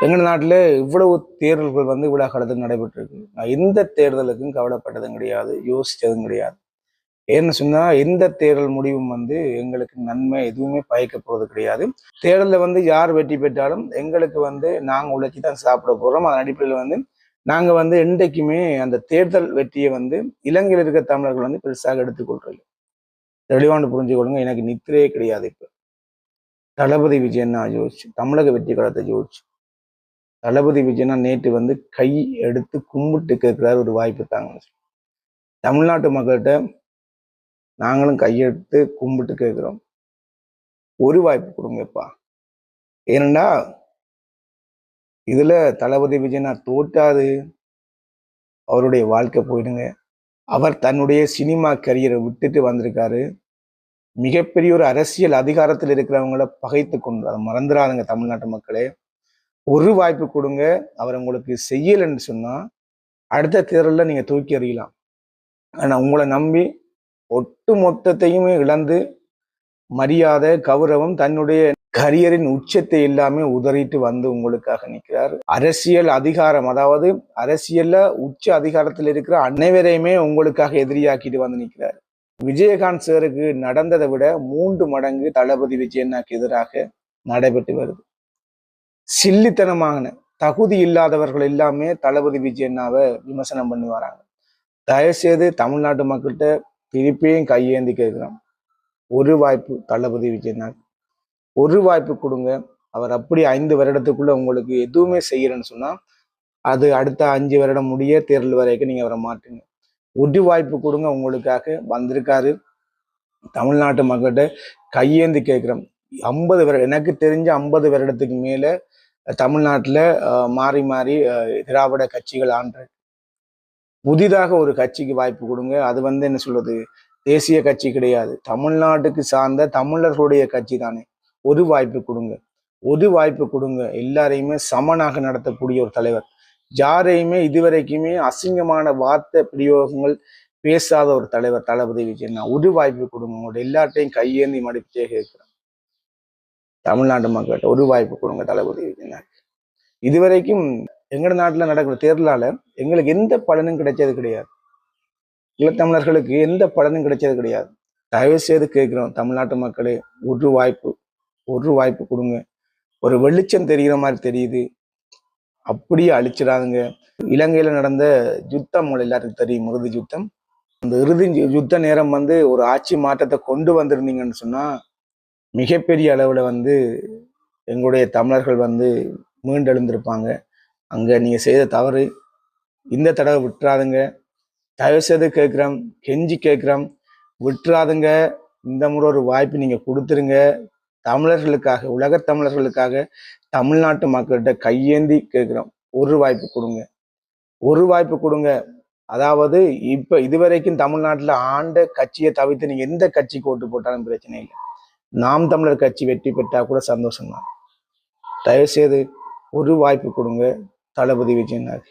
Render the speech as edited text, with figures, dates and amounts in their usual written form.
எங்கள் நாட்டில் இவ்வளவு தேர்தல்கள் வந்து இவ்வளவு காலத்துக்கு நடைபெற்றிருக்கு. நான் எந்த தேர்தலுக்கும் கவலைப்பட்டதும் கிடையாது, யோசிச்சதும் கிடையாது. ஏன்னு சொன்னா எந்த தேர்தல் முடிவும் வந்து எங்களுக்கு நன்மை எதுவுமே பயக்க போறது கிடையாது. தேர்தலில் வந்து யார் வெற்றி பெற்றாலும் எங்களுக்கு வந்து நாங்கள் உழைச்சி தான் சாப்பிட போறோம். அதன் அடிப்படையில் வந்து நாங்க வந்து என்றைக்குமே அந்த தேர்தல் வெற்றியை வந்து இலங்கையில் இருக்க தமிழர்கள் வந்து பெருசாக எடுத்துக்கொள்றது. தெளிவாண்டு புரிஞ்சுக்கொள்ளுங்க. எனக்கு நித்திரையே கிடையாது. இப்ப தளபதி விஜயன்னா யோசிச்சு தமிழக வெற்றி காலத்தை யோசிச்சு தளபதி விஜயனா நேற்று வந்து கை எடுத்து கும்பிட்டு கேட்கிறாரு, ஒரு வாய்ப்பு தாங்க. தமிழ்நாட்டு மக்கள்கிட்ட நாங்களும் கையெடுத்து கும்பிட்டு கேட்கிறோம், ஒரு வாய்ப்பு கொடுங்கப்பா. ஏனண்டா இதுல தளபதி விஜயனா தோற்றாது அவருடைய வாழ்க்கை போயிடுங்க. அவர் தன்னுடைய சினிமா கரியரை விட்டுட்டு வந்திருக்காரு. மிகப்பெரிய ஒரு அரசியல் அதிகாரத்தில் இருக்கிறவங்கள பகைத்து கொண்டு, அதை மறந்துடாதுங்க தமிழ்நாட்டு மக்களே. ஒரு வாய்ப்பு கொடுங்க. அவர் உங்களுக்கு செய்யலைன்னு சொன்னா அடுத்த தேர்தலில் நீங்க தூக்கி எறியலாம். ஆனா உங்களை நம்பி ஒட்டு மொத்தத்தையுமே இழந்து மரியாதை, கௌரவம், தன்னுடைய கரியரின் உச்சத்தை எல்லாமே உதறிட்டு வந்து உங்களுக்காக நிற்கிறார். அரசியல் அதிகாரம், அதாவது அரசியல்ல உச்ச அதிகாரத்தில் இருக்கிற அனைவரையுமே உங்களுக்காக எதிரியாக்கிட்டு வந்து நிற்கிறார். விஜயகாந்த் சாருக்கு நடந்ததை விட 3 மடங்கு தளபதி விஜயனாக்கு எதிராக நடைபெற்று வருது. சில்லித்தனமான தகுதி இல்லாதவர்கள் எல்லாமே தளபதி விஜயனாவை விமர்சனம் பண்ணி வராங்க. தயவுசெய்து தமிழ்நாட்டு மக்கள்கிட்ட திருப்பியும் கையேந்தி கேட்கிறோம், ஒரு வாய்ப்பு தளபதி விஜயனாக்கு ஒரு வாய்ப்பு கொடுங்க. அவர் அப்படி 5 வருடத்துக்குள்ள உங்களுக்கு எதுவுமே செய்யறேன்னு சொன்னா அது அடுத்த 5 வருடம் முடிய தேர்தல் வரைக்கும் நீங்க அவரை மாட்டுங்க. ஒரு வாய்ப்பு கொடுங்க. உங்களுக்காக வந்திருக்காரு. தமிழ்நாட்டு மக்கள்கிட்ட கையேந்தி கேட்கிறோம். 50 வருடம், எனக்கு தெரிஞ்ச 50 வருடத்துக்கு மேல தமிழ்நாட்டுல மாறி மாறி திராவிட கட்சிகள் ஆண்டு. புதிதாக ஒரு கட்சிக்கு வாய்ப்பு கொடுங்க. அது வந்து என்ன சொல்றது, தேசிய கட்சி கிடையாது, தமிழ்நாட்டுக்கு சார்ந்த தமிழர்களுடைய கட்சி தானே. ஒரு வாய்ப்பு கொடுங்க, ஒரு வாய்ப்பு கொடுங்க. எல்லாரையுமே சமனாக நடத்தக்கூடிய ஒரு தலைவர், யாரையுமே இதுவரைக்குமே அசிங்கமான வார்த்தை பிரயோகங்கள் பேசாத ஒரு தலைவர் தளபதி விஜயனா. ஒரு வாய்ப்பு கொடுங்க. உங்களோட எல்லாத்தையும் கையேந்தி மடிச்சே கேட்கிறோம். தமிழ்நாட்டு மக்கள்கிட்ட ஒரு வாய்ப்பு கொடுங்க தளபதி விஜயனா. இதுவரைக்கும் எங்கட நாட்டுல நடக்கிற தேர்தலால எங்களுக்கு எந்த பலனும் கிடைச்சது கிடையாது. ஈழத்தமிழர்களுக்கு எந்த பலனும் கிடைச்சது கிடையாது. தயவு செய்து கேட்கிறோம் தமிழ்நாட்டு மக்களே, ஒரு வாய்ப்பு, ஒரு வாய்ப்பு கொடுங்க. ஒரு வெளிச்சம் தெரிகிற மாதிரி தெரியுது, அப்படியே அழிச்சிடாதுங்க. இலங்கையில நடந்த யுத்தம் எல்லாருக்கும் தெரியும், இறுதி யுத்தம். அந்த இறுதி யுத்த நேரம் வந்து ஒரு ஆட்சி மாற்றத்தை கொண்டு வந்திருந்தீங்கன்னு சொன்னா மிகப்பெரிய அளவுல வந்து எங்களுடைய தமிழர்கள் வந்து மீண்டெழுந்திருப்பாங்க. அங்க நீங்க செய்த தவறு இந்த தடவை விட்டுறாதுங்க. தயவு செய்து கேட்கிறோம், கெஞ்சி கேட்கிறோம், விட்டுறாதுங்க. இந்த முறை ஒரு வாய்ப்பு நீங்க கொடுத்துருங்க. தமிழர்களுக்காக, உலக தமிழர்களுக்காக, தமிழ்நாட்டு மக்கள்கிட்ட கையேந்தி கேட்கிறோம், ஒரு வாய்ப்பு கொடுங்க, ஒரு வாய்ப்பு கொடுங்க. அதாவது இப்ப இதுவரைக்கும் தமிழ்நாட்டுல ஆண்ட கட்சியை தவிர்த்து நீங்க எந்த கட்சிக்கு ஓட்டு போட்டாலும் பிரச்சனை இல்லை. நாம் தமிழர் கட்சி வெற்றி பெற்றா கூட சந்தோஷம் தான். தயவுசெய்து ஒரு வாய்ப்பு கொடுங்க தளபதி விஜயனாக்கு.